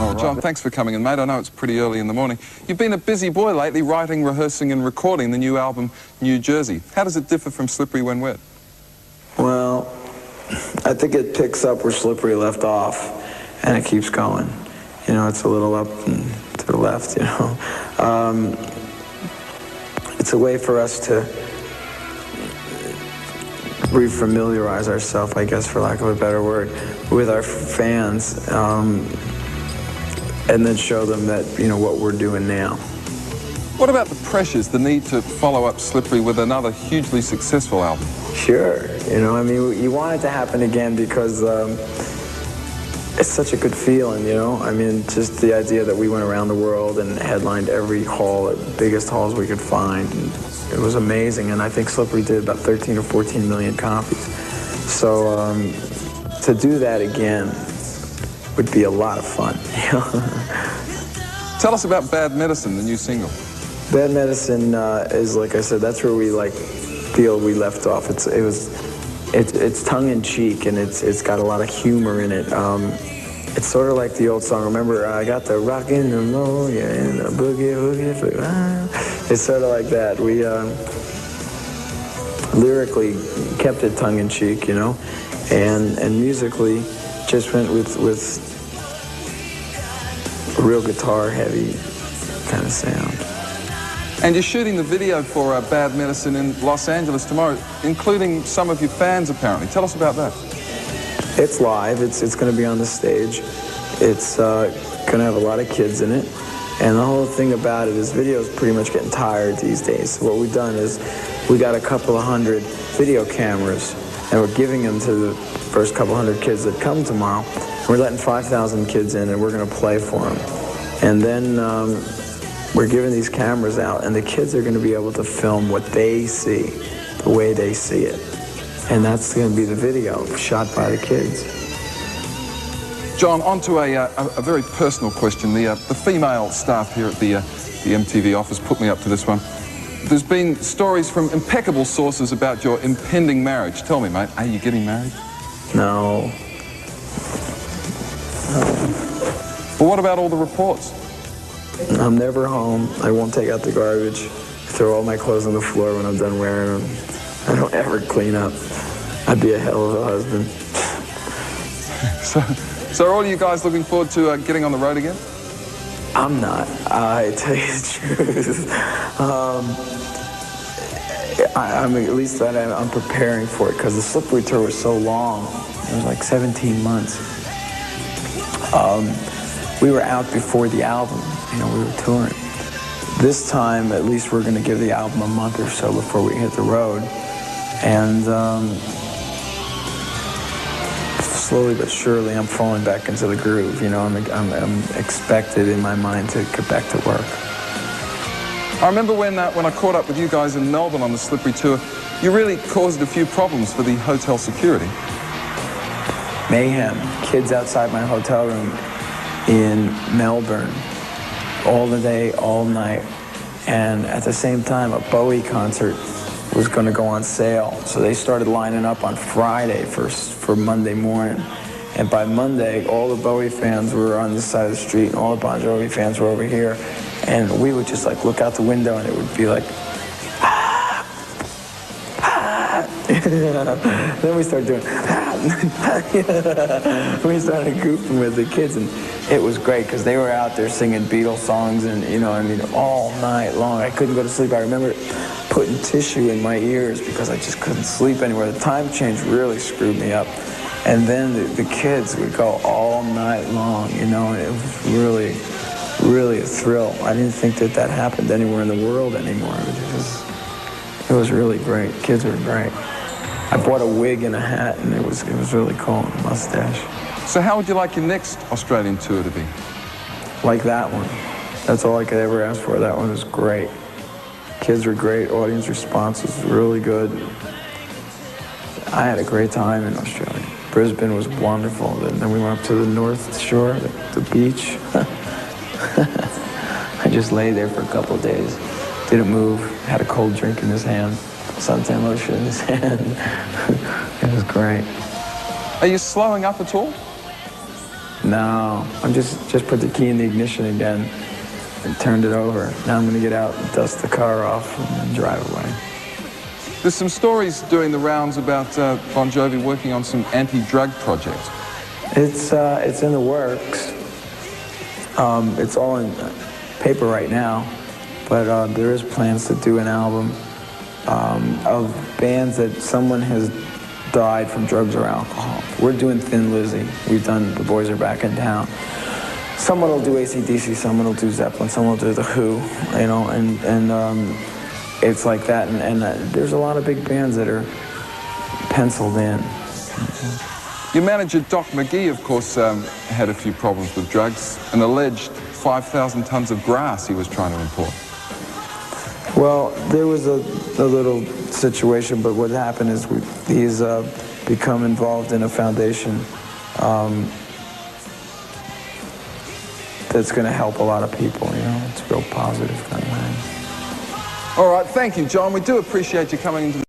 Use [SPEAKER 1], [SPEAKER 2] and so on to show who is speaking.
[SPEAKER 1] Well, Jon, thanks for coming in, mate. I know it's pretty early in the morning. You've been a busy boy lately, writing, rehearsing and recording the new album, New Jersey. How does it differ from Slippery When Wet?
[SPEAKER 2] Well, I think it picks up where Slippery left off, and it keeps going. You know, it's a little up and to the left, you know. It's a way for us to refamiliarize ourselves, I guess, for lack of a better word, with our fans, and then show them that, you know, what we're doing now.
[SPEAKER 1] What about the pressures, the need to follow up Slippery with another hugely successful album?
[SPEAKER 2] Sure. You know, I mean, you want it to happen again because it's such a good feeling, you know? I mean, just the idea that we went around the world and headlined every hall, the biggest halls we could find. And it was amazing, and I think Slippery did about 13 or 14 million copies. So to do that again would be a lot of fun.
[SPEAKER 1] Tell us about Bad Medicine, the new single.
[SPEAKER 2] Bad Medicine is, like I said, that's where we feel we left off. It's tongue-in-cheek, and it's got a lot of humor in it. It's sort of like the old song. Remember, I got the rockin' pneumonia and the boogie woogie. It's sort of like that. We lyrically kept it tongue-in-cheek, you know, and musically just went with a real guitar-heavy kind of sound.
[SPEAKER 1] And you're shooting the video for Bad Medicine in Los Angeles tomorrow, including some of your fans, apparently. Tell us about that.
[SPEAKER 2] It's live. It's going to be on the stage. It's going to have a lot of kids in it. And the whole thing about it is video is pretty much getting tired these days. So what we've done is we got a couple of hundred video cameras, and we're giving them to the first couple hundred kids that come tomorrow. We're letting 5,000 kids in, and we're going to play for them. And then we're giving these cameras out, and the kids are going to be able to film what they see, the way they see it. And that's going to be the video shot by the kids.
[SPEAKER 1] Jon, on to a very personal question. The female staff here at the MTV office put me up to this one. There's been stories from impeccable sources about your impending marriage. Tell me, mate, are you getting married?
[SPEAKER 2] No.
[SPEAKER 1] But what about all the reports?
[SPEAKER 2] I'm never home. I won't take out the garbage. I throw all my clothes on the floor when I'm done wearing them. I don't ever clean up. I'd be a hell of a husband.
[SPEAKER 1] So are all you guys looking forward to getting on the road again?
[SPEAKER 2] I'm not. I tell you the truth. I'm at least that I'm preparing for it because the Slippery tour was so long. It was like 17 months. We were out before the album. You know, we were touring. This time, at least, we're going to give the album a month or so before we hit the road. And slowly but surely, I'm falling back into the groove. You know, I'm expected in my mind to get back to work.
[SPEAKER 1] I remember when I caught up with you guys in Melbourne on the Slippery tour, you really caused a few problems for the hotel security.
[SPEAKER 2] Mayhem. Kids outside my hotel room in Melbourne, all the day, all night. And at the same time, a Bowie concert was going to go on sale. So they started lining up on Friday for Monday morning. And by Monday, all the Bowie fans were on this side of the street, and all the Bon Jovi fans were over here. And we would just like look out the window, and it would be like, ah, ah. Then we started doing, we started goofing with the kids, and it was great because they were out there singing Beatles songs, and you know, I mean, all night long. I couldn't go to sleep. I remember putting tissue in my ears because I just couldn't sleep anywhere. The time change really screwed me up. And then the kids would go all night long, you know, and it was really, really a thrill. I didn't think that happened anywhere in the world anymore. It was really great. Kids were great. I bought a wig and a hat, and it was really cool, a mustache.
[SPEAKER 1] So how would you like your next Australian tour to be?
[SPEAKER 2] Like that one. That's all I could ever ask for. That one was great. Kids were great. Audience response was really good. I had a great time in Australia. Brisbane was wonderful. Then we went up to the North Shore, the beach. I just lay there for a couple of days. Didn't move. Had a cold drink in his hand. Suntan lotion in his hand. It was great.
[SPEAKER 1] Are you slowing up at all?
[SPEAKER 2] No, I'm just put the key in the ignition again and turned it over. Now I'm going to get out and dust the car off and drive away.
[SPEAKER 1] There's some stories doing the rounds about Bon Jovi working on some anti-drug project.
[SPEAKER 2] It's in the works. It's all in paper right now, but there is plans to do an album of bands that someone has died from drugs or alcohol. We're doing Thin Lizzy. We've done The Boys Are Back in Town. Someone will do AC/DC, someone will do Zeppelin, someone will do The Who, you know, and it's like that. And there's a lot of big bands that are penciled in.
[SPEAKER 1] Your manager, Doc McGee, of course, had a few problems with drugs, an alleged 5,000 tons of grass he was trying to import.
[SPEAKER 2] Well, there was a little situation, but what happened is he's become involved in a foundation that's going to help a lot of people, you know. It's a real positive kind of thing.
[SPEAKER 1] All right, thank you, John. We do appreciate you coming into the